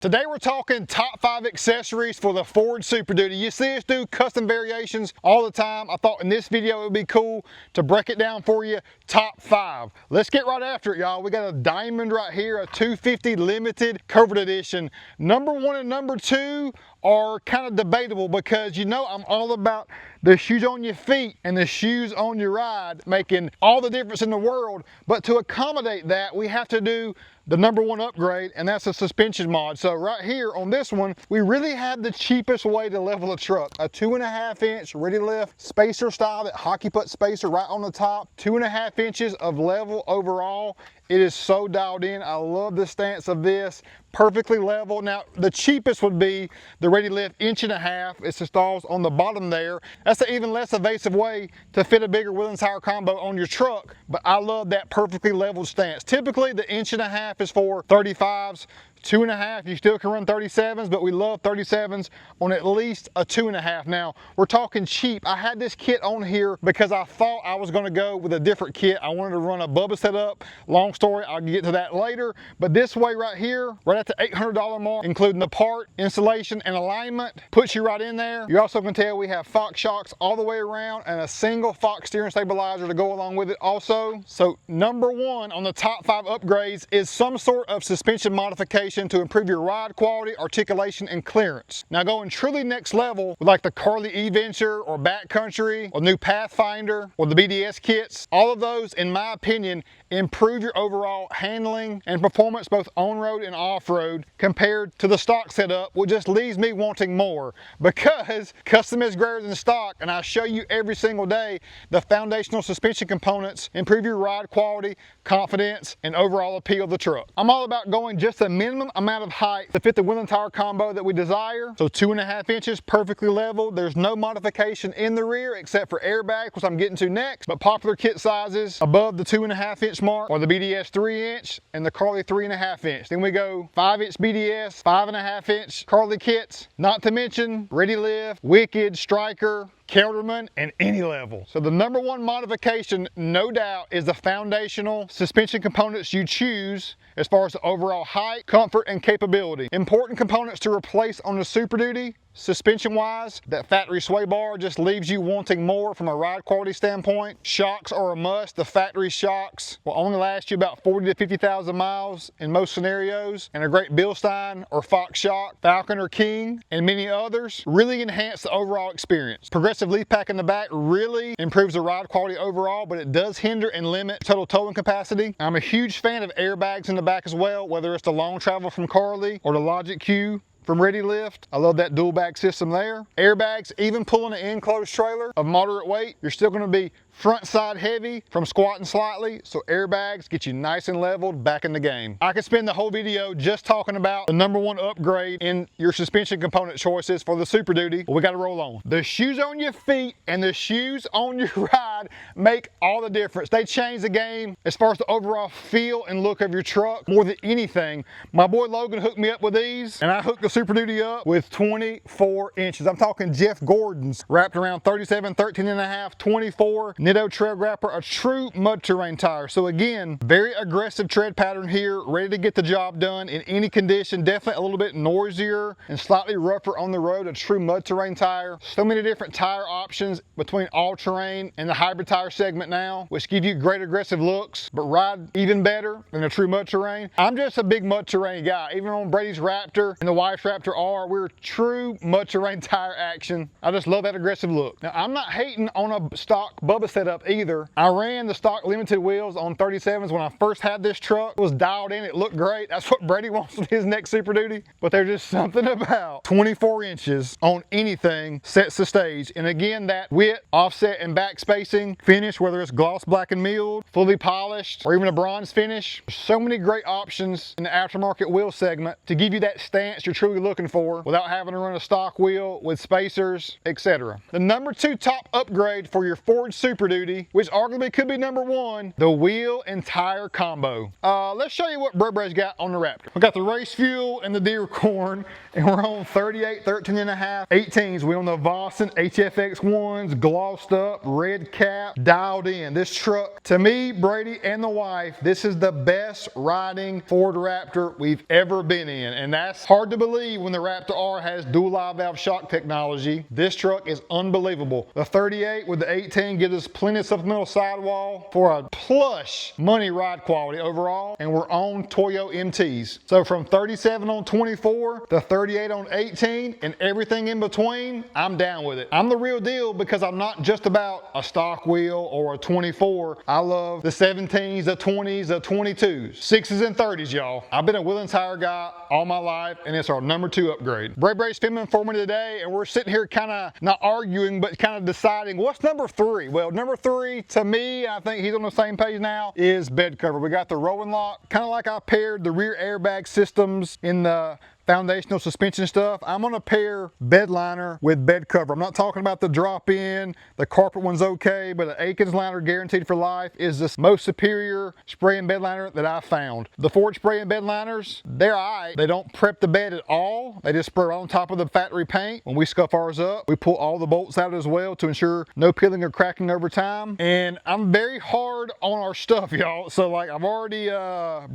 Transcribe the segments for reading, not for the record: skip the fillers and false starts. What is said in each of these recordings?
Today we're talking top 5 accessories for the Ford Super Duty. You see us do custom variations all the time. I thought in this video it would be cool to break it down for you, top 5. Let's get right after it, y'all. We got a diamond right here, a 250 limited covered edition. Number 1 and number 2 are kind of debatable because you know I'm all about the shoes on your feet and the shoes on your ride making all the difference in the world. But to accommodate that, we have to do the number 1 upgrade, and that's a suspension mod. So right here on this one, we really have the cheapest way to level a truck. A 2.5 inch ready lift spacer style, that hockey putt spacer right on the top, 2.5 inches of level overall. It is so dialed in. I love the stance of this. Perfectly level. Now, the cheapest would be the ready lift 1.5 inch. It's installed on the bottom there. That's an even less evasive way to fit a bigger wheel and tire combo on your truck, but I love that perfectly leveled stance. Typically, the 1.5 inch is for 35s. 2.5, you still can run 37s, but we love 37s on at least a 2.5. Now, we're talking cheap. I had this kit on here because I thought I was gonna go with a different kit. I wanted to run a Bubba setup. Long story, I'll get to that later. But this way right here, right at the $800 mark, including the part, installation, and alignment, puts you right in there. You also can tell we have Fox shocks all the way around and a single Fox steering stabilizer to go along with it also. So number 1 on the top 5 upgrades is some sort of suspension modification to improve your ride quality, articulation, and clearance. Now going truly next level with like the Carly E-Venture or Backcountry or new Pathfinder or the BDS kits, all of those, in my opinion, improve your overall handling and performance both on-road and off-road compared to the stock setup, which just leaves me wanting more because custom is greater than stock, and I show you every single day the foundational suspension components improve your ride quality, confidence, and overall appeal of the truck. I'm all about going just a minimum amount of height to fit the wheel and tire combo that we desire. So 2.5 inches, perfectly level. There's no modification in the rear except for airbags, which I'm getting to next, but popular kit sizes above the 2.5 inch mark or the BDS 3 inch and the Carly 3.5 inch. Then we go 5 inch BDS, 5.5 inch Carly kits, not to mention Ready Lift, Wicked, Striker, Kelderman, and any level. So the number 1 modification, no doubt, is the foundational suspension components you choose as far as the overall height, comfort, and capability. Important components to replace on the Super Duty, suspension wise, that factory sway bar just leaves you wanting more from a ride quality standpoint. Shocks are a must. The factory shocks will only last you about 40 to 50,000 miles in most scenarios, and a great Bilstein or Fox shock, Falcon or King, and many others really enhance the overall experience. Progressive leaf pack in the back really improves the ride quality overall, but it does hinder and limit total towing capacity. I'm a huge fan of airbags in the back as well, whether it's the long travel from Carly or the Logic Q from Ready Lift. I love that dual bag system there. Airbags, even pulling an enclosed trailer of moderate weight, you're still going to be front side heavy from squatting slightly, so airbags get you nice and leveled back in the game. I could spend the whole video just talking about the number 1 upgrade in your suspension component choices for the Super Duty, but we got to roll on. The shoes on your feet and the shoes on your ride make all the difference. They change the game as far as the overall feel and look of your truck more than anything. My boy Logan hooked me up with these, and I hooked the Super Duty up with 24 inches. I'm talking Jeff Gordon's wrapped around 37, 13.5, 24. Nitto Trail Grapper, a true mud terrain tire. So again, very aggressive tread pattern here, ready to get the job done in any condition. Definitely a little bit noisier and slightly rougher on the road, a true mud terrain tire. So many different tire options between all terrain and the hybrid tire segment now, which give you great aggressive looks, but ride even better than a true mud terrain. I'm just a big mud terrain guy. Even on Brady's Raptor and the wife's Raptor R, we're true mud terrain tire action. I just love that aggressive look. Now, I'm not hating on a stock Bubba setup either. I ran the stock limited wheels on 37s when I first had this truck. It was dialed in, it looked great. That's what Brady wants with his next Super Duty. But there's just something about 24 inches on anything sets the stage. And again, that width, offset, and back spacing finish, whether it's gloss black and milled, fully polished, or even a bronze finish. There's so many great options in the aftermarket wheel segment to give you that stance you're truly looking for without having to run a stock wheel with spacers, etc. The number 2 top upgrade for your Ford Super Super Duty, which arguably could be number one, the wheel and tire combo. Let's show you what Bray's got on the Raptor. We got the race fuel and the deer corn, and we're on 38, 13.5, 18s. We're on the Vossen HFX ones, glossed up, red cap, dialed in. This truck, to me, Brady and the wife, this is the best riding Ford Raptor we've ever been in. And that's hard to believe when the Raptor R has dual live valve shock technology. This truck is unbelievable. The 38 with the 18 gives us plenty of supplemental sidewall for a plush money ride quality overall. And we're on Toyo MTs. So from 37 on 24 to 38 on 18 and everything in between, I'm down with it. I'm the real deal because I'm not just about a stock wheel or a 24. I love the 17s, the 20s, the 22s, 6s and 30s, y'all. I've been a wheel and tire guy all my life, and it's our number 2 upgrade. Bray's filming for me today, and we're sitting here kind of not arguing, but kind of deciding what's number 3. Well, number 3 to me, I think he's on the same page now, is bed cover. We got the rolling lock, kind of like I paired the rear airbag systems in the foundational suspension stuff. I'm gonna pair bed liner with bed cover. I'm not talking about the drop-in, the carpet one's okay, but an Akins liner guaranteed for life is the most superior spray and bed liner that I've found. The Ford spray and bed liners, they're alright. They don't prep the bed at all. They just spray on top of the factory paint. When we scuff ours up, we pull all the bolts out as well to ensure no peeling or cracking over time. And I'm very hard on our stuff, y'all. So like I've already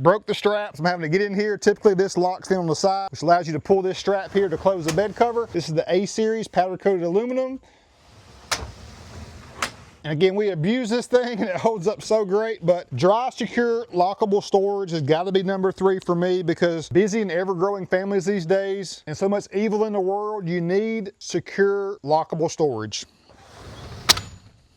broke the straps. I'm having to get in here. Typically this locks in on the side, which allows you to pull this strap here to close the bed cover. This is the A series powder coated aluminum. And again, we abuse this thing and it holds up so great, but dry, secure, lockable storage has got to be number 3 for me because busy and ever-growing families these days and so much evil in the world, you need secure, lockable storage.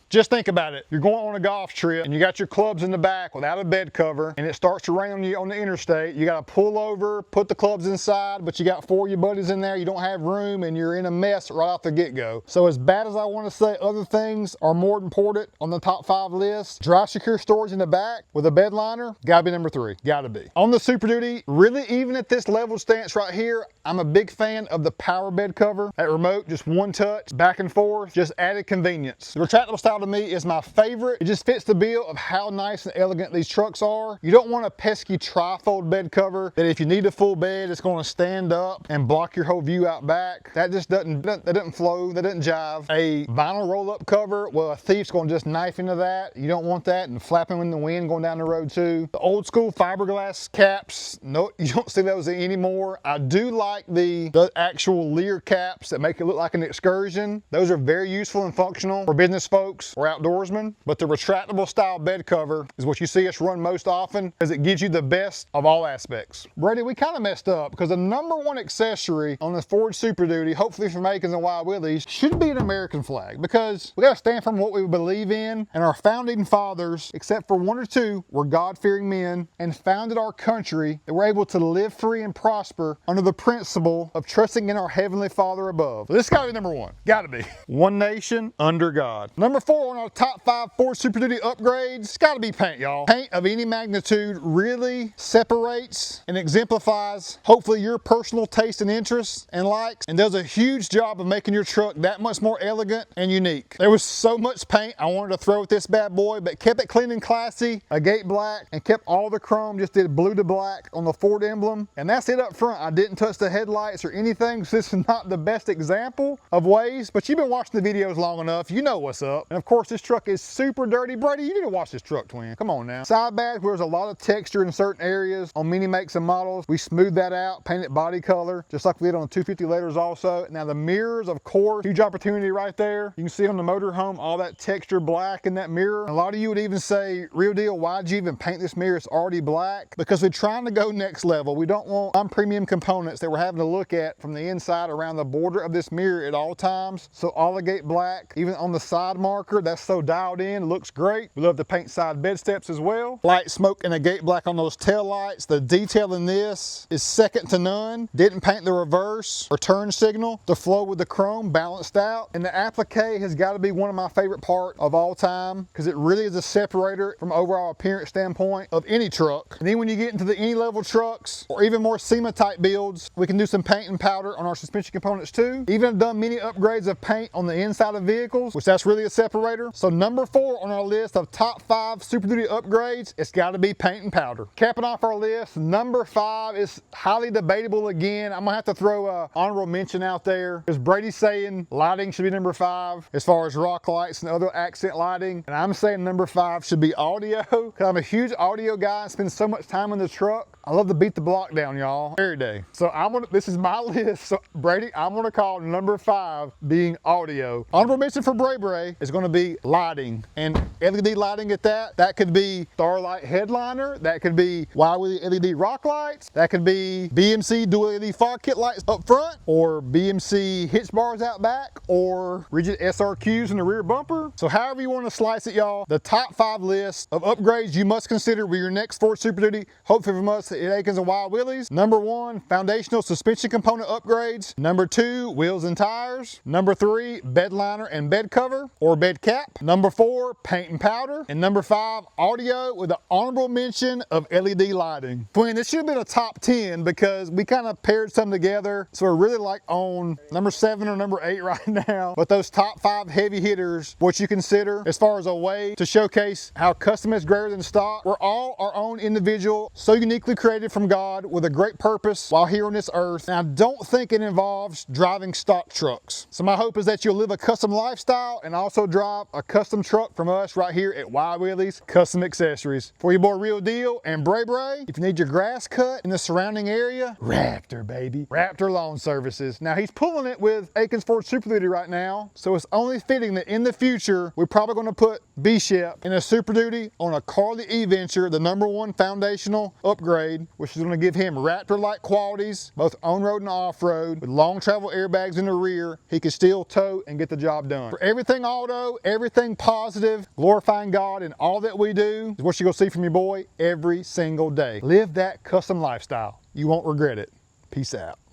Just think about it. You're going on a golf trip and you got your clubs in the back without a bed cover and it starts to rain on you on the interstate. You got to pull over, put the clubs inside, but you got 4 of your buddies in there. You don't have room and you're in a mess right off the get-go. So as bad as I want to say other things are more important on the top 5 list, dry secure storage in the back with a bed liner, gotta be number 3. Gotta be. On the Super Duty, really even at this level stance right here, I'm a big fan of the power bed cover. That remote, just one touch, back and forth, just added convenience. The retractable style to me is my favorite. It just fits the bill of how nice and elegant these trucks are. You don't want a pesky tri-fold bed cover that if you need a full bed, it's going to stand up and block your whole view out back. That just doesn't flow, that doesn't jive. A vinyl roll-up cover, well, a thief's going to just knife into that. You don't want that and flapping in the wind going down the road too. The old school fiberglass caps, no, you don't see those anymore. I do like the actual Lear caps that make it look like an excursion. Those are very useful and functional for business folks or outdoorsmen, but the retractable style bed cover is what you see us run most often because it gives you the best of all aspects. Brady, we kind of messed up because the number 1 accessory on this Ford Super Duty, hopefully from Akins and Wild Willies, should be an American flag because we got to stand for what we believe in, and our founding fathers, except for 1 or 2, were God-fearing men and founded our country that were able to live free and prosper under the principle of trusting in our Heavenly Father above. So this got to be number 1. Got to be. One nation under God. Number 4 on our top 5 Ford Super Duty upgrades, it's got to be paint, y'all. Paint of any magnitude really separates and exemplifies hopefully your personal taste and interests and likes, and does a huge job of making your truck that much more elegant and unique. There was so much paint I wanted to throw at this bad boy, but kept it clean and classy, a gate black, and kept all the chrome, just did blue to black on the Ford emblem, and that's it up front. I didn't touch the headlights or anything, so this is not the best example of ways, but you've been watching the videos long enough, you know what's up. And of course this truck is super dirty. Brady, you need to wash this truck, twin. Come on now. Side bags, where there's a lot of texture in certain areas on many makes and models, we smooth that out, paint it body color, just like we did on the 250 letters also. Now the mirrors, of course, huge opportunity right there. You can see on the motorhome all that texture black in that mirror. A lot of you would even say, real deal, why'd you even paint this mirror? It's already black. Because we're trying to go next level. We don't want premium components that we're having to look at from the inside around the border of this mirror at all times. So Alligate black, even on the side marker, that's so dialed in, looks great. We love to paint side bed steps as well. Light smoke and a gate black on those tail lights. The detail in this is second to none. Didn't paint the reverse or turn signal. The flow with the chrome balanced out. And the applique has got to be one of my favorite part of all time because it really is a separator from overall appearance standpoint of any truck. And then when you get into the any level trucks or even more SEMA type builds, we can do some paint and powder on our suspension components too. Even done many upgrades of paint on the inside of vehicles, which that's really a separator carburetor. So number 4 on our list of top 5 Super Duty upgrades, it's got to be paint and powder. Capping off our list, number 5 is highly debatable again. I'm gonna have to throw a honorable mention out there, because Brady's saying lighting should be number 5 as far as rock lights and other accent lighting, and I'm saying number 5 should be audio, because I'm a huge audio guy and spend so much time in the truck. I love to beat the block down, y'all, every day. So this is my list. So Brady, I'm gonna call number 5 being audio. Honorable mention for Bray Bray is gonna be lighting, and LED lighting at that. That could be Starlight headliner, that could be Wild Willie LED rock lights, that could be BMC dual LED fog kit lights up front, or BMC hitch bars out back, or rigid SRQs in the rear bumper. So however you want to slice it, y'all, the top 5 list of upgrades you must consider with your next Ford Super Duty, hopefully from us at Akins and Wild Willies. Number 1, foundational suspension component upgrades. Number 2, wheels and tires. Number 3, bed liner and bed cover or bed cap. Number 4, paint and powder. And number 5, audio with an honorable mention of LED lighting. Twin, this should have been a top 10 because we kind of paired some together. So we're really like on number 7 or number 8 right now. But those top 5 heavy hitters, what you consider as far as a way to showcase how custom is greater than stock. We're all our own individual, so uniquely created from God with a great purpose while here on this earth. And I don't think it involves driving stock trucks. So my hope is that you'll live a custom lifestyle and also drive a custom truck from us right here at Wild Willies Custom Accessories. For your boy Real Deal and Bray Bray, if you need your grass cut in the surrounding area, Raptor, baby. Raptor Lawn Services. Now he's pulling it with Akins Ford Super Duty right now, so it's only fitting that in the future, we're probably gonna put B-Shep in a Super Duty on a Carly E-Venture, the number 1 foundational upgrade, which is gonna give him Raptor-like qualities, both on-road and off-road, with long travel airbags in the rear. He can still tow and get the job done. For everything auto, everything positive, glorifying God in all that we do, is what you're gonna see from your boy every single day. Live that custom lifestyle. You won't regret it. Peace out.